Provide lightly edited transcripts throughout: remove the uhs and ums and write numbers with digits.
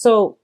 So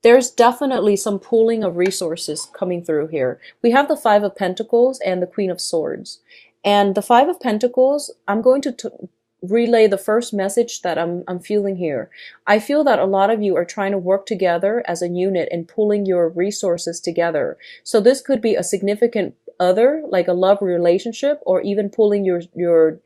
there's definitely some pooling of resources coming through here. We have the Five of Pentacles and the Queen of Swords. And the Five of Pentacles, I'm going to relay the first message that I'm feeling here. I feel that a lot of you are trying to work together as a unit and pulling your resources together. So this could be a significant other, like a love relationship, or even pulling your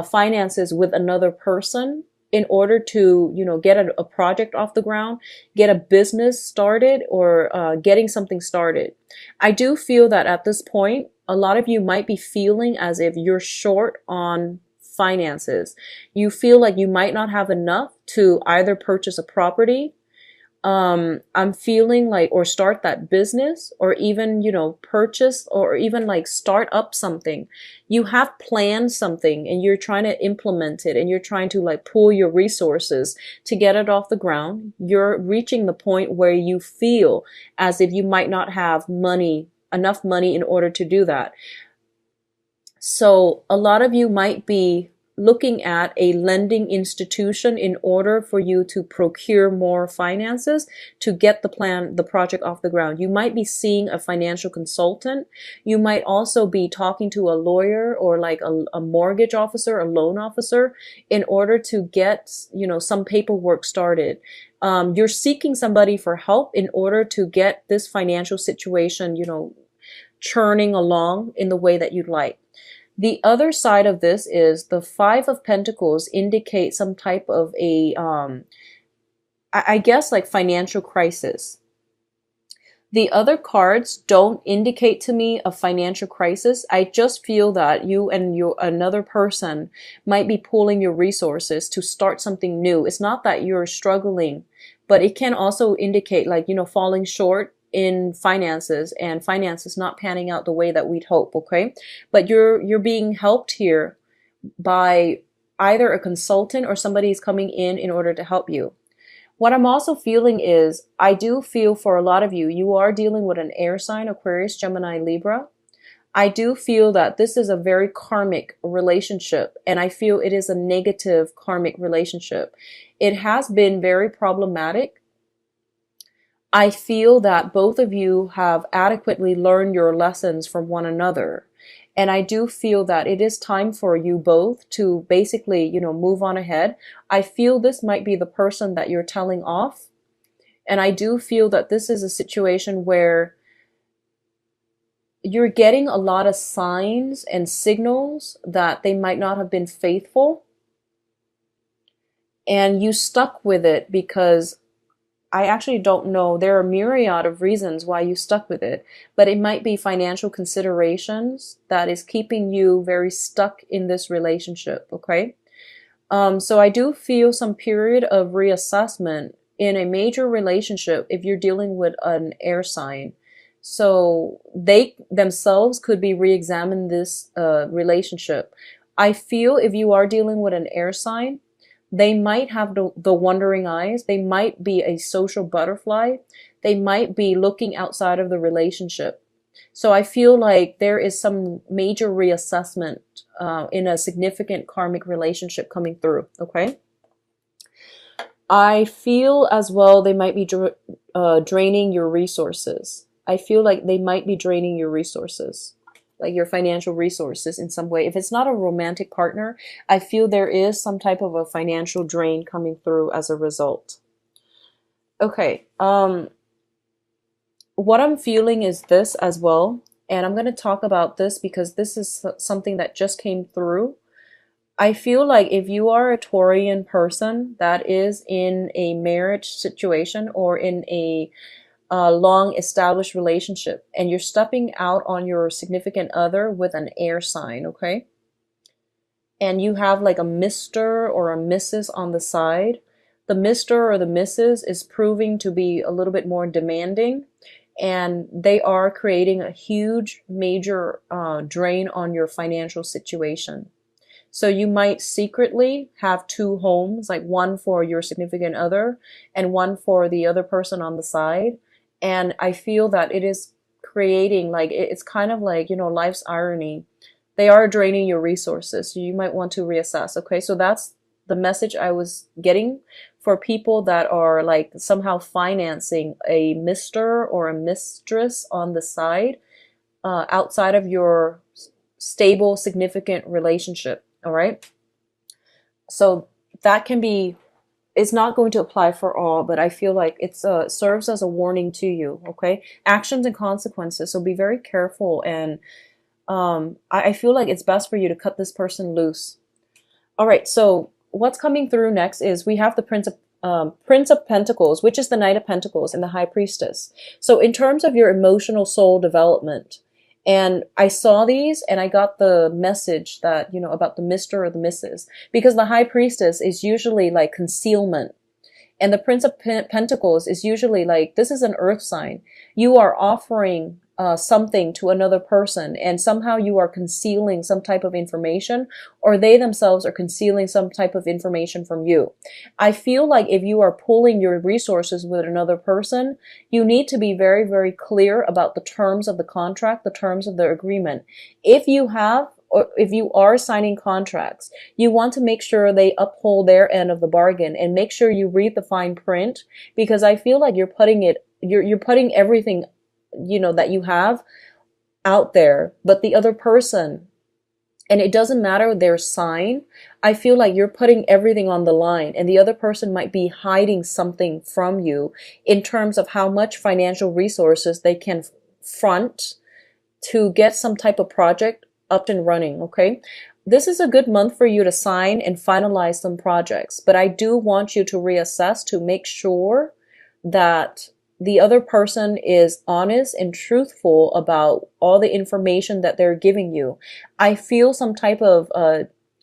finances with another person in order to, get a project off the ground, get a business started, or getting something started. I do feel that at this point, a lot of you might be feeling as if you're short on finances. You feel like you might not have enough to either purchase a property, I'm feeling like, or start that business, or even, purchase, or even like start up something. You have planned something and you're trying to implement it, and you're trying to like pool your resources to get it off the ground. You're reaching the point where you feel as if you might not have enough money in order to do that. So a lot of you might be looking at a lending institution in order for you to procure more finances to get the project off the ground. You might be seeing a financial consultant. You might also be talking to a lawyer or like a mortgage officer, a loan officer, in order to get, some paperwork started. You're seeking somebody for help in order to get this financial situation, churning along in the way that you'd like. The other side of this is the Five of Pentacles indicate some type of I guess like financial crisis. The other cards don't indicate to me a financial crisis. I just feel that you and another person might be pooling your resources to start something new. It's not that you're struggling, but it can also indicate like, falling short in finances, and finances not panning out the way that we'd hope, okay? But you're being helped here by either a consultant or somebody's coming in order to help you. What I'm also feeling is, I do feel for a lot of you, you are dealing with an air sign, Aquarius, Gemini, Libra. I do feel that this is a very karmic relationship, and I feel it is a negative karmic relationship. It has been very problematic. I feel that both of you have adequately learned your lessons from one another. And I do feel that it is time for you both to basically, move on ahead. I feel this might be the person that you're telling off. And I do feel that this is a situation where you're getting a lot of signs and signals that they might not have been faithful. And you stuck with it because I actually don't know. There are a myriad of reasons why you stuck with it, but it might be financial considerations that is keeping you very stuck in this relationship, okay? So I do feel some period of reassessment in a major relationship if you're dealing with an air sign. So they themselves could be re-examine this relationship. I feel if you are dealing with an air sign, they might have the wandering eyes. They might be a social butterfly. They might be looking outside of the relationship. So I feel like there is some major reassessment in a significant karmic relationship coming through, okay? I feel as well they might be draining your resources. I feel like they might be draining your resources, like your financial resources in some way. If it's not a romantic partner, I feel there is some type of a financial drain coming through as a result. Okay, what I'm feeling is this as well, and I'm going to talk about this because this is something that just came through. I feel like if you are a Taurian person that is in a marriage situation or in a long established relationship, and you're stepping out on your significant other with an air sign, okay? And you have like a Mr. or a Mrs. on the side. The Mr. or the Mrs. is proving to be a little bit more demanding, and they are creating a huge major drain on your financial situation. So you might secretly have two homes, like one for your significant other and one for the other person on the side. And I feel that it is creating like, it's kind of like, life's irony. They are draining your resources. So you might want to reassess. Okay. So that's the message I was getting for people that are like somehow financing a mister or a mistress on the side, outside of your stable, significant relationship. All right. So that can be, it's not going to apply for all, but I feel like it's serves as a warning to you. Okay. Actions and consequences. So be very careful. And I feel like it's best for you to cut this person loose. All right. So what's coming through next is we have the Prince of Pentacles, which is the Knight of Pentacles, and the High Priestess. So in terms of your emotional soul development, and I saw these and I got the message that, you know, about the Mr. or the Mrs. Because the High Priestess is usually like concealment. And the Prince of Pentacles is usually like, this is an earth sign. You are offering something to another person, and somehow you are concealing some type of information, or they themselves are concealing some type of information from you. I feel like if you are pooling your resources with another person, you need to be very, very clear about the terms of the contract, the terms of the agreement. If you have, or if you are signing contracts, you want to make sure they uphold their end of the bargain, and make sure you read the fine print, because I feel like you're putting everything, you know, that you have out there, but the other person, and it doesn't matter their sign, I feel like you're putting everything on the line, and the other person might be hiding something from you in terms of how much financial resources they can front to get some type of project up and running. Okay. This is a good month for you to sign and finalize some projects, but I do want you to reassess to make sure that the other person is honest and truthful about all the information that they're giving you. I feel some type of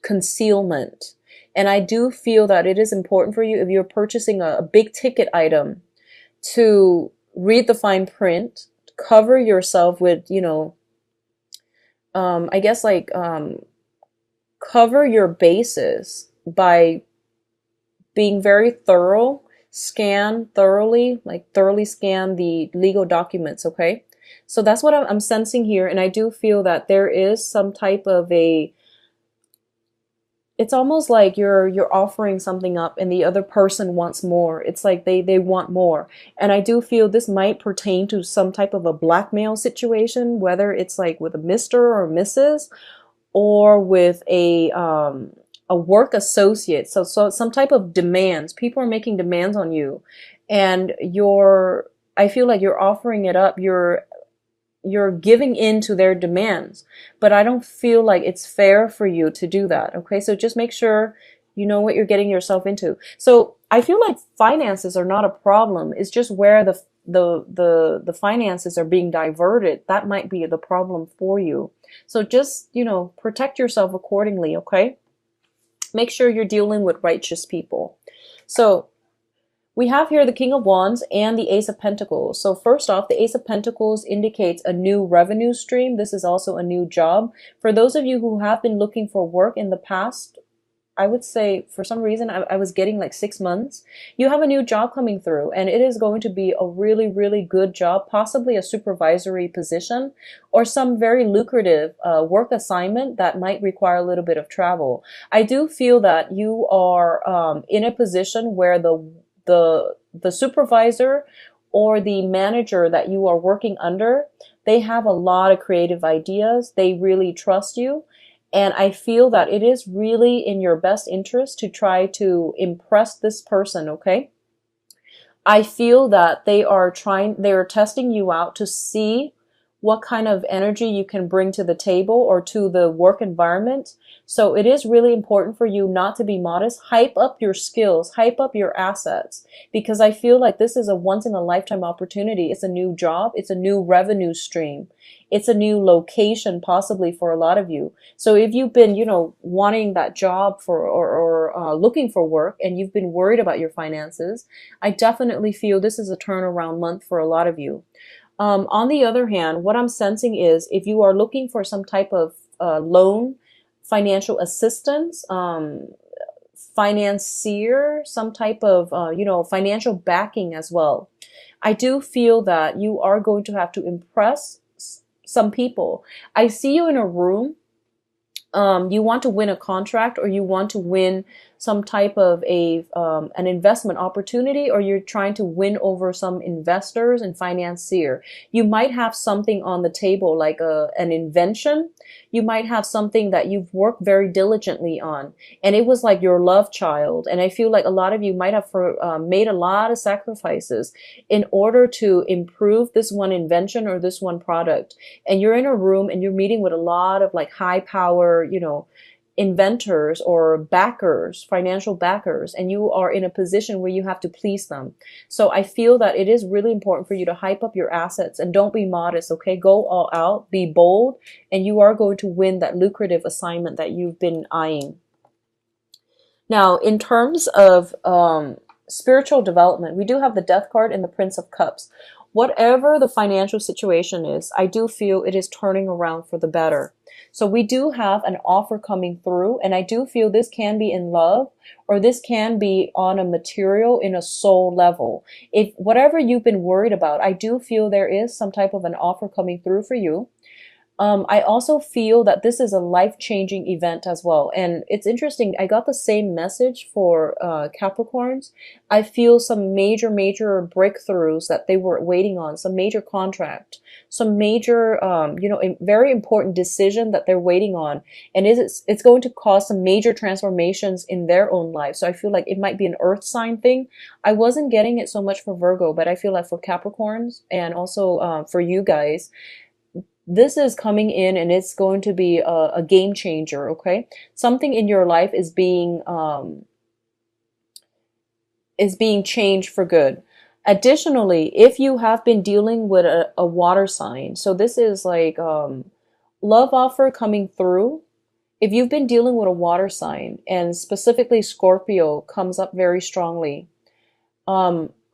concealment, and I do feel that it is important for you, if you're purchasing a big ticket item, to read the fine print, cover yourself with, you know, I guess like cover your bases by being very thorough. Scan thoroughly, like thoroughly scan the legal documents. Okay. So that's what I'm sensing here. And I do feel that there is some type of it's almost like you're offering something up and the other person wants more. It's like they want more. And I do feel this might pertain to some type of a blackmail situation, whether it's like with a Mr. or Mrs. or with a work associate. So some type of demands. People are making demands on you, and I feel like you're offering it up. You're giving in to their demands, but I don't feel like it's fair for you to do that. Okay. So just make sure you know what you're getting yourself into. So I feel like finances are not a problem. It's just where the finances are being diverted. That might be the problem for you. So just, you know, protect yourself accordingly. Okay. Make sure you're dealing with righteous people. So we have here the King of Wands and the Ace of Pentacles. So first off, the Ace of Pentacles indicates a new revenue stream. This is also a new job. For those of you who have been looking for work in the past, I would say for some reason I was getting like 6 months. You have a new job coming through, and it is going to be a really, really good job, possibly a supervisory position or some very lucrative work assignment that might require a little bit of travel. I do feel that you are in a position where the supervisor or the manager that you are working under, they have a lot of creative ideas. They really trust you. And I feel that it is really in your best interest to try to impress this person. Okay. I feel that they are testing you out to see what kind of energy you can bring to the table or to the work environment. So it is really important for you not to be modest. Hype up your skills, hype up your assets, because I feel like this is a once in a lifetime opportunity. It's a new job. It's a new revenue stream. It's a new location possibly for a lot of you. So if you've been, you know, wanting that job or looking for work, and you've been worried about your finances, I definitely feel this is a turnaround month for a lot of you. On the other hand, what I'm sensing is if you are looking for some type of loan, financial assistance, financier, some type of, financial backing as well, I do feel that you are going to have to impress some people. I see you in a room. You want to win a contract, or you want to win some type of an investment opportunity, or you're trying to win over some investors and financier. You might have something on the table like an invention. You might have something that you've worked very diligently on, and it was like your love child. And I feel like a lot of you might have made a lot of sacrifices in order to improve this one invention or this one product. And you're in a room and you're meeting with a lot of like high power, inventors or backers, financial backers, and you are in a position where you have to please them. So I feel that it is really important for you to hype up your assets and don't be modest, okay? Go all out, be bold, and you are going to win that lucrative assignment that you've been eyeing. Now, in terms of spiritual development, we do have the Death card and the Prince of Cups. Whatever the financial situation is, I do feel it is turning around for the better. So we do have an offer coming through, and I do feel this can be in love, or this can be on a material, in a soul level. If whatever you've been worried about, I do feel there is some type of an offer coming through for you. I also feel that this is a life-changing event as well. And it's interesting, I got the same message for Capricorns. I feel some major breakthroughs that they were waiting on, some major contract, some major, a very important decision that they're waiting on. And it's going to cause some major transformations in their own life. So I feel like it might be an earth sign thing. I wasn't getting it so much for Virgo, but I feel like for Capricorns and also for you guys, this is coming in and it's going to be a game changer, okay? Something in your life is being changed for good. Additionally, if you have been dealing with a water sign, so this is like love offer coming through. If you've been dealing with a water sign, and specifically Scorpio comes up very strongly,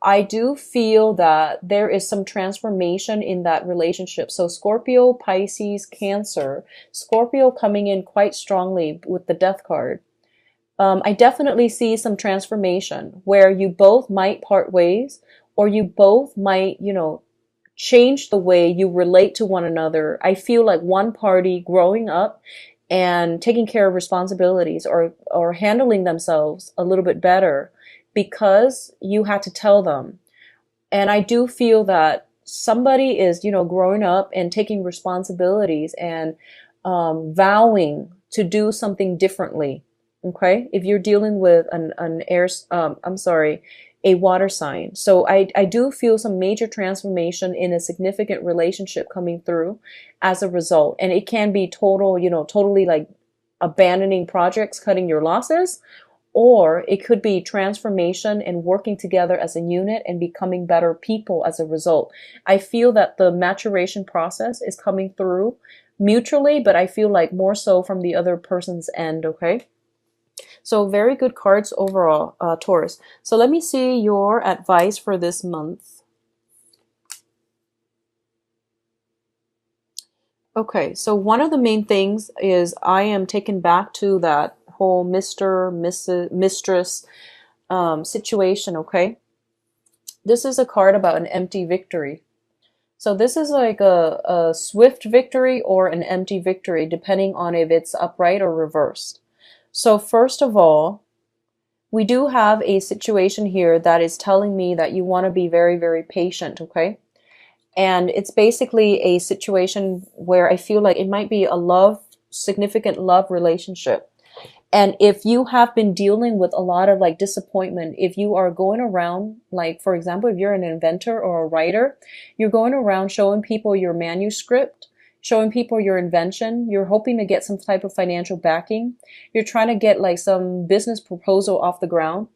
I do feel that there is some transformation in that relationship. So Scorpio, Pisces, Cancer, Scorpio coming in quite strongly with the Death card. I definitely see some transformation where you both might part ways, or you both might, change the way you relate to one another. I feel like one party growing up and taking care of responsibilities, or handling themselves a little bit better, because you had to tell them. And I do feel that somebody is, growing up and taking responsibilities and vowing to do something differently. Okay, if you're dealing with a water sign. So I do feel some major transformation in a significant relationship coming through as a result. And it can be totally like abandoning projects, cutting your losses, or it could be transformation and working together as a unit and becoming better people as a result. I feel that the maturation process is coming through mutually, but I feel like more so from the other person's end, okay? So very good cards overall, Taurus. So let me see your advice for this month. Okay, so one of the main things is I am taken back to that whole mistress situation, okay? This is a card about an empty victory. So this is like a swift victory or an empty victory, depending on if it's upright or reversed. So first of all, we do have a situation here that is telling me that you want to be very, very patient, okay? And it's basically a situation where I feel like it might be a significant love relationship. And if you have been dealing with a lot of like disappointment, if you are going around, like, for example, if you're an inventor or a writer, you're going around showing people your manuscript, showing people your invention, you're hoping to get some type of financial backing, you're trying to get like some business proposal off the ground.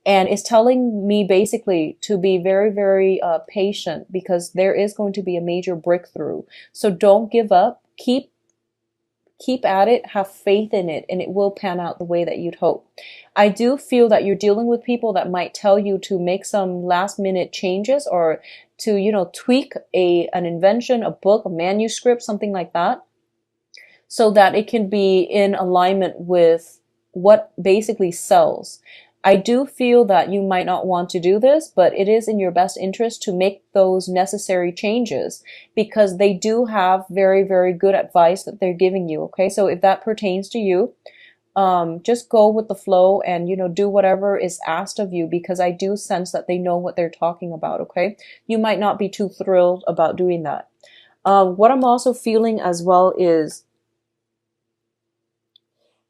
And it's telling me basically to be very, very patient, because there is going to be a major breakthrough. So don't give up. Keep at it, have faith in it, and it will pan out the way that you'd hope. I do feel that you're dealing with people that might tell you to make some last minute changes, or to, tweak an invention, a book, a manuscript, something like that, so that it can be in alignment with what basically sells. I do feel that you might not want to do this, but it is in your best interest to make those necessary changes, because they do have very, very good advice that they're giving you. Okay, so if that pertains to you, just go with the flow and, do whatever is asked of you, because I do sense that they know what they're talking about. Okay. You might not be too thrilled about doing that. What I'm also feeling as well is,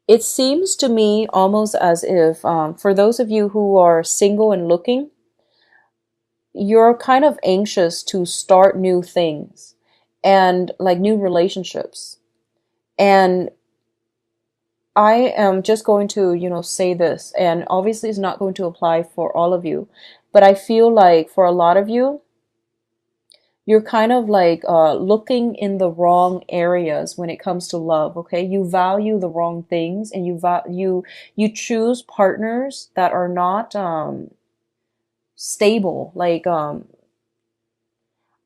it seems to me almost as if, for those of you who are single and looking, you're kind of anxious to start new things and like new relationships. And I am just going to, say this, and obviously it's not going to apply for all of you, but I feel like for a lot of you, you're kind of like looking in the wrong areas when it comes to love. Okay, you value the wrong things, and you choose partners that are not stable. Like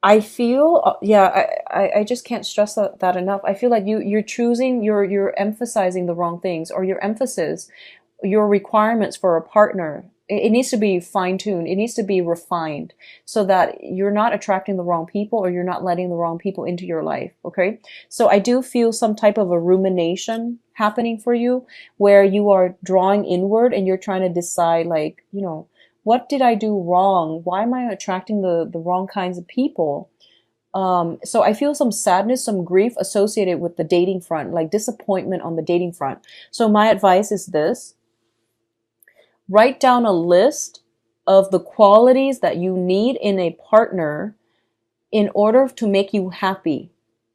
I feel, yeah, I just can't stress that enough. I feel like you're choosing, you're emphasizing the wrong things, or your emphasis, your requirements for a partner. It needs to be fine tuned. It needs to be refined so that you're not attracting the wrong people, or you're not letting the wrong people into your life. Okay. So I do feel some type of a rumination happening for you, where you are drawing inward and you're trying to decide, like, what did I do wrong? Why am I attracting the wrong kinds of people? So I feel some sadness, some grief associated with the dating front, like disappointment on the dating front. So my advice is this: write down a list of the qualities that you need in a partner in order to make you happy.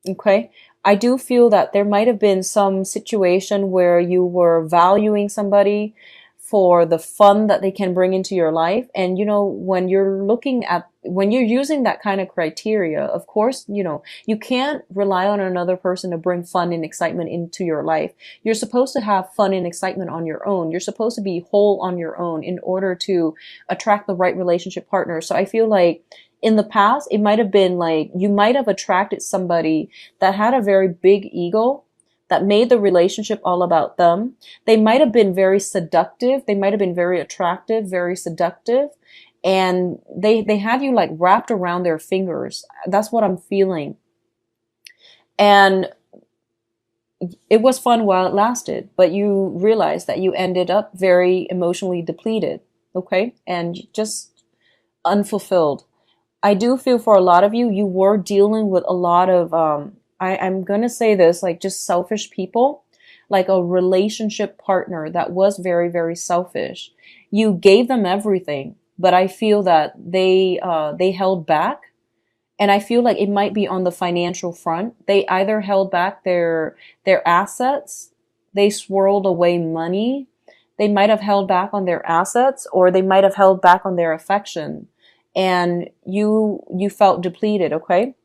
Okay. I do feel that there might have been some situation where you were valuing somebody for the fun that they can bring into your life. And, when you're using that kind of criteria, of course, you can't rely on another person to bring fun and excitement into your life. You're supposed to have fun and excitement on your own. You're supposed to be whole on your own in order to attract the right relationship partner. So I feel like in the past, it might have been like you might have attracted somebody that had a very big ego, that made the relationship all about them. They might have been very seductive. They might have been very attractive, very seductive. And they had you like wrapped around their fingers. That's what I'm feeling. And it was fun while it lasted, but you realized that you ended up very emotionally depleted. Okay. And just unfulfilled. I do feel for a lot of you, you were dealing with a lot of, I'm going to say this, like just selfish people, like a relationship partner that was very, very selfish. You gave them everything, but I feel that they held back. And I feel like it might be on the financial front. They either held back their assets, they swirled away money, they might have held back on their assets, or they might have held back on their affection. And you felt depleted, okay?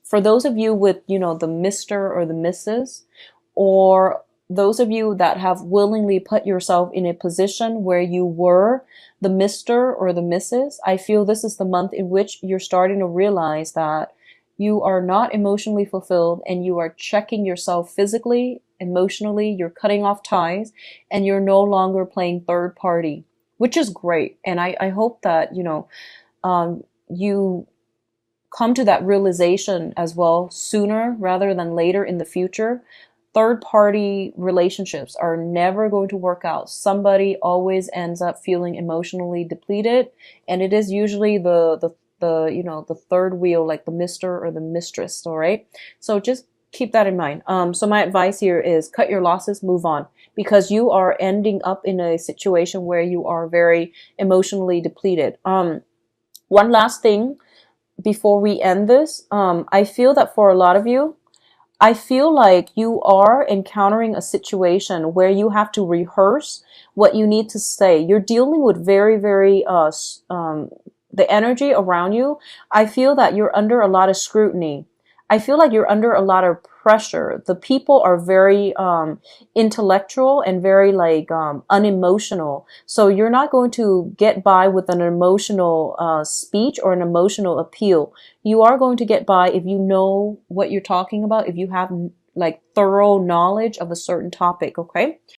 For those of you with, the Mr. or the Mrs., or those of you that have willingly put yourself in a position where you were the Mr. or the Mrs., I feel this is the month in which you're starting to realize that you are not emotionally fulfilled, and you are checking yourself physically, emotionally, you're cutting off ties, and you're no longer playing third party, which is great. And I hope that, you come to that realization as well sooner rather than later in the future. Third party relationships are never going to work out. Somebody always ends up feeling emotionally depleted, and it is usually the third wheel, like the Mr. or the mistress. All right. So just keep that in mind. So my advice here is cut your losses, move on, because you are ending up in a situation where you are very emotionally depleted. One last thing before we end this, I feel that for a lot of you, I feel like you are encountering a situation where you have to rehearse what you need to say. You're dealing with very, very, the energy around you. I feel that you're under a lot of scrutiny. I feel like you're under a lot of pressure. The people are very intellectual and very like unemotional. So you're not going to get by with an emotional speech or an emotional appeal. You are going to get by if you know what you're talking about, if you have like thorough knowledge of a certain topic, okay?